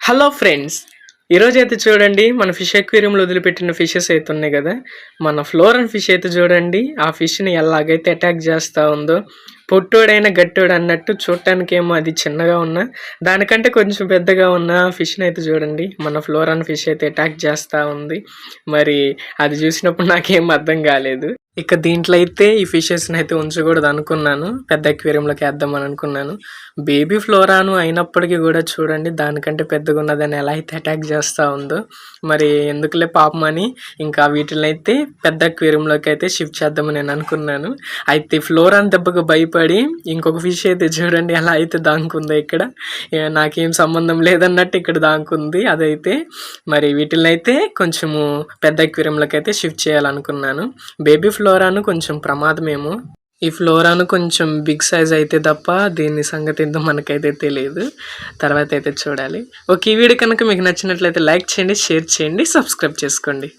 Hello friends, ఈరోజైతే చూడండి మన ఫిష్ అక్వేరియంలో వదిలిపెట్టిన ఫిషెస్ అయితే ఉన్నాయి కదా. మన ఫ్లోరన్ ఫిష్ అయితే చూడండి ఆ ఫిష్ని ఎలాగైతే అటాక్ చేస్తూ ఉందో. పొట్టోడైనా గట్టోడు అన్నట్టు చూడటానికేమో అది చిన్నగా ఉన్న దానికంటే కొంచెం పెద్దగా ఉన్న ఫిష్ని అయితే చూడండి మన ఫ్లోరన్ ఫిష్ అయితే అటాక్ చేస్తూ ఉంది. మరి అది చూసినప్పుడు నాకేం అర్థం కాలేదు. ఇక దీంట్లో అయితే ఈ ఫిషెస్ని అయితే ఉంచకూడదు అనుకున్నాను, పెద్ద అక్వేరియంలోకి వేద్దామని అనుకున్నాను. బేబీ ఫ్లోరాను అయినప్పటికీ కూడా చూడండి దానికంటే పెద్దగా ఉన్నదని ఎలా అయితే అటాక్ చేస్తూ ఉందో. మరి ఎందుకులే పాపం అని ఇంకా వీటిని అయితే పెద్ద అక్వేరియంలోకి అయితే షిఫ్ట్ చేద్దామని నేను అనుకున్నాను. అయితే ఫ్లోరాన్ దెబ్బకు భయపడి ఇంకొక ఫిష్ అయితే చూడండి ఎలా అయితే దాంకుందో ఇక్కడ. నాకేం సంబంధం లేదన్నట్టు ఇక్కడ దాంకుంది అదైతే. మరి వీటిని అయితే కొంచెము పెద్ద అక్వేరియంలోకి అయితే షిఫ్ట్ చేయాలనుకున్నాను. బేబీ ఫ్లోరాను కొంచెం ప్రమాదమేమో. ఈ ఫ్లోరాను కొంచెం బిగ్ సైజ్ అయితే తప్ప దీని సంగతి ఏందో మనకైతే తెలియదు. తర్వాత అయితే చూడాలి. ఓకే, ఈ వీడియో కనుక మీకు నచ్చినట్లయితే లైక్ చేయండి, షేర్ చేయండి, సబ్స్క్రైబ్ చేసుకోండి.